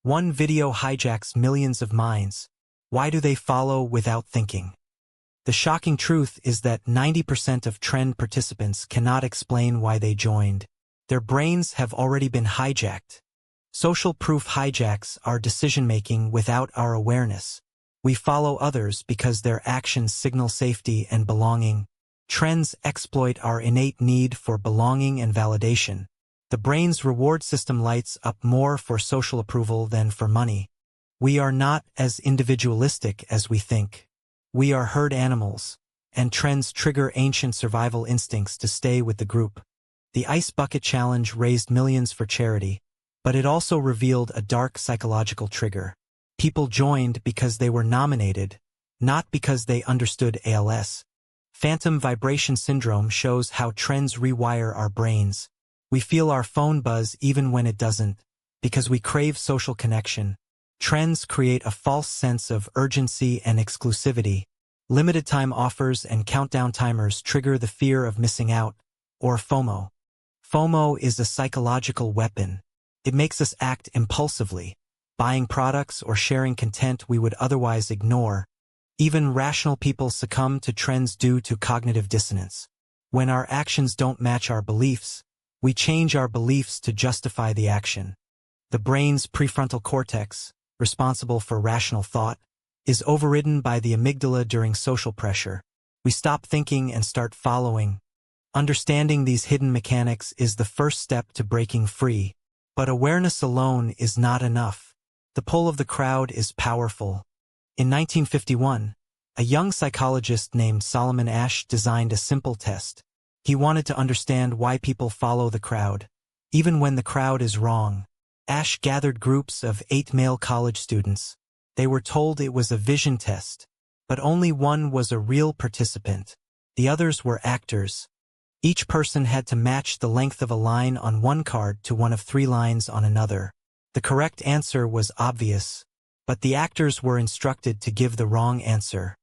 One video hijacks millions of minds. Why do they follow without thinking? The shocking truth is that 90% of trend participants cannot explain why they joined. Their brains have already been hijacked. Social proof hijacks our decision-making without our awareness. We follow others because their actions signal safety and belonging. Trends exploit our innate need for belonging and validation. The brain's reward system lights up more for social approval than for money. We are not as individualistic as we think. We are herd animals, and trends trigger ancient survival instincts to stay with the group. The Ice Bucket Challenge raised millions for charity, but it also revealed a dark psychological trigger. People joined because they were nominated, not because they understood ALS. Phantom vibration syndrome shows how trends rewire our brains. We feel our phone buzz even when it doesn't, because we crave social connection. Trends create a false sense of urgency and exclusivity. Limited time offers and countdown timers trigger the fear of missing out, or FOMO. FOMO is a psychological weapon. It makes us act impulsively, buying products or sharing content we would otherwise ignore. Even rational people succumb to trends due to cognitive dissonance. When our actions don't match our beliefs, we change our beliefs to justify the action. The brain's prefrontal cortex, responsible for rational thought, is overridden by the amygdala during social pressure. We stop thinking and start following. Understanding these hidden mechanics is the first step to breaking free. But awareness alone is not enough. The pull of the crowd is powerful. In 1951, a young psychologist named Solomon Asch designed a simple test. He wanted to understand why people follow the crowd, even when the crowd is wrong. Asch gathered groups of 8 male college students. They were told it was a vision test, but only one was a real participant. The others were actors. Each person had to match the length of a line on one card to one of 3 lines on another. The correct answer was obvious, but the actors were instructed to give the wrong answer.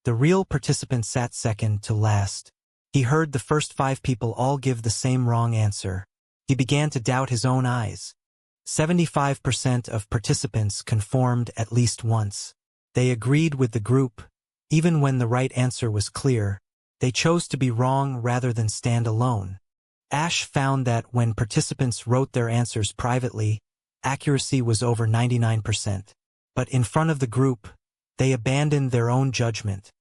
The real participant sat second to last. He heard the first 5 people all give the same wrong answer. He began to doubt his own eyes. 75% of participants conformed at least once. They agreed with the group, even when the right answer was clear. They chose to be wrong rather than stand alone. Asch found that when participants wrote their answers privately, accuracy was over 99%. But in front of the group, they abandoned their own judgment.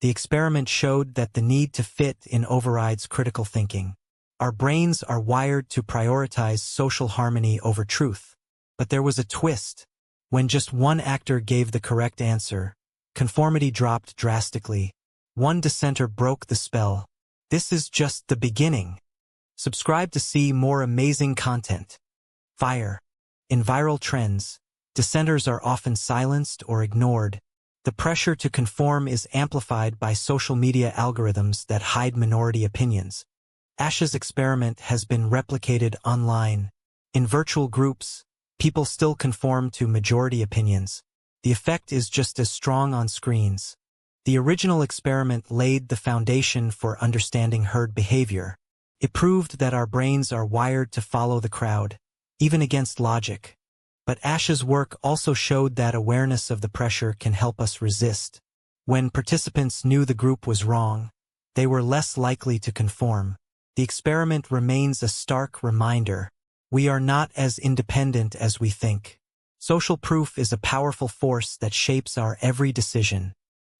The experiment showed that the need to fit in overrides critical thinking. Our brains are wired to prioritize social harmony over truth. But there was a twist. When just one actor gave the correct answer, conformity dropped drastically. One dissenter broke the spell. This is just the beginning. Subscribe to see more amazing content. Fire. In viral trends, dissenters are often silenced or ignored. The pressure to conform is amplified by social media algorithms that hide minority opinions. Asch's experiment has been replicated online. In virtual groups, people still conform to majority opinions. The effect is just as strong on screens. The original experiment laid the foundation for understanding herd behavior. It proved that our brains are wired to follow the crowd, even against logic. But Asch's work also showed that awareness of the pressure can help us resist. When participants knew the group was wrong, they were less likely to conform. The experiment remains a stark reminder. We are not as independent as we think. Social proof is a powerful force that shapes our every decision.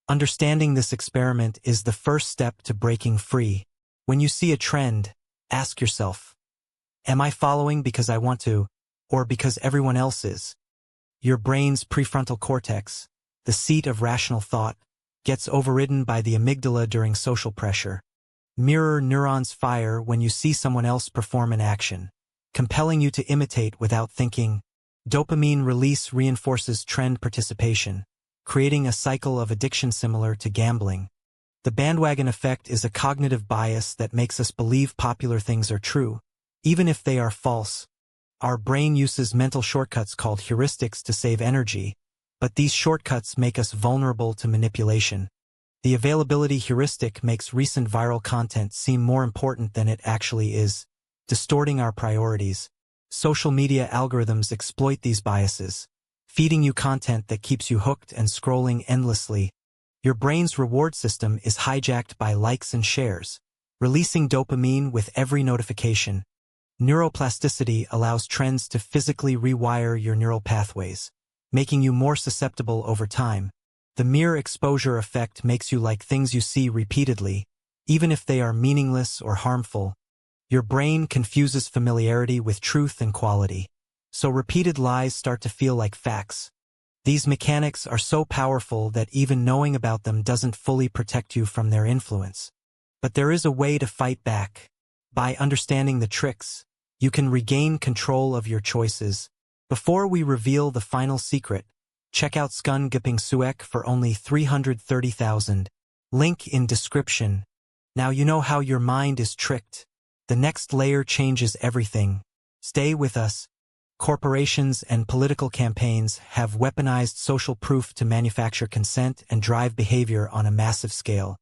Understanding this experiment is the first step to breaking free. When you see a trend, ask yourself, am I following because I want to, or because everyone else is? Your brain's prefrontal cortex, the seat of rational thought, gets overridden by the amygdala during social pressure. Mirror neurons fire when you see someone else perform an action, compelling you to imitate without thinking. Dopamine release reinforces trend participation, creating a cycle of addiction similar to gambling. The bandwagon effect is a cognitive bias that makes us believe popular things are true, even if they are false. Our brain uses mental shortcuts called heuristics to save energy, but these shortcuts make us vulnerable to manipulation. The availability heuristic makes recent viral content seem more important than it actually is, distorting our priorities. Social media algorithms exploit these biases. feeding you content that keeps you hooked and scrolling endlessly. Your brain's reward system is hijacked by likes and shares, releasing dopamine with every notification. Neuroplasticity allows trends to physically rewire your neural pathways, making you more susceptible over time. The mere exposure effect makes you like things you see repeatedly, even if they are meaningless or harmful. Your brain confuses familiarity with truth and quality, so repeated lies start to feel like facts. These mechanics are so powerful that even knowing about them doesn't fully protect you from their influence. But there is a way to fight back. By understanding the tricks, you can regain control of your choices. Before we reveal the final secret, check out Skungaping Suek for only 330,000. Link in description. Now you know how your mind is tricked. The next layer changes everything. Stay with us. Corporations and political campaigns have weaponized social proof to manufacture consent and drive behavior on a massive scale.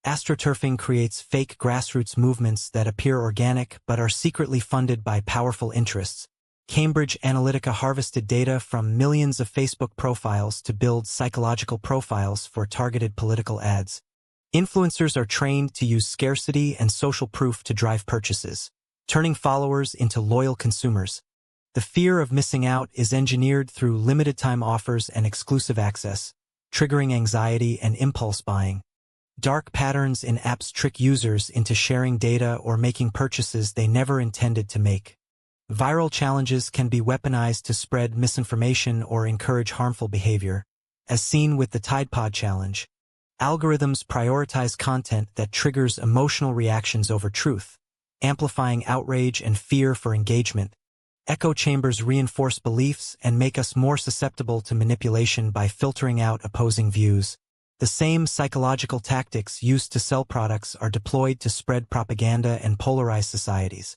AstroTurfing creates fake grassroots movements that appear organic but are secretly funded by powerful interests. Cambridge Analytica harvested data from millions of Facebook profiles to build psychological profiles for targeted political ads. Influencers are trained to use scarcity and social proof to drive purchases, turning followers into loyal consumers. The fear of missing out is engineered through limited-time offers and exclusive access, triggering anxiety and impulse buying. Dark patterns in apps trick users into sharing data or making purchases they never intended to make. Viral challenges can be weaponized to spread misinformation or encourage harmful behavior, as seen with the Tide Pod Challenge. Algorithms prioritize content that triggers emotional reactions over truth, amplifying outrage and fear for engagement. Echo chambers reinforce beliefs and make us more susceptible to manipulation by filtering out opposing views. The same psychological tactics used to sell products are deployed to spread propaganda and polarize societies.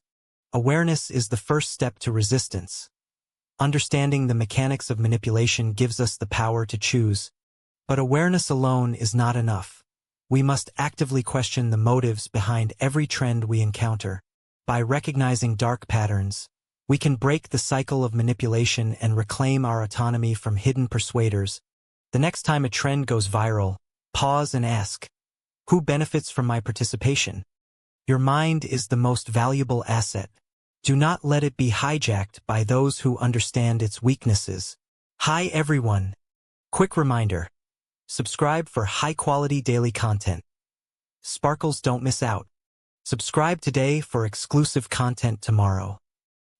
Awareness is the first step to resistance. Understanding the mechanics of manipulation gives us the power to choose. But awareness alone is not enough. We must actively question the motives behind every trend we encounter. By recognizing dark patterns, we can break the cycle of manipulation and reclaim our autonomy from hidden persuaders. The next time a trend goes viral, pause and ask, who benefits from my participation? Your mind is the most valuable asset. Do not let it be hijacked by those who understand its weaknesses. Hi everyone. Quick reminder. Subscribe for high-quality daily content. Sparkles don't miss out. Subscribe today for exclusive content tomorrow.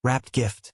Wrapped gift.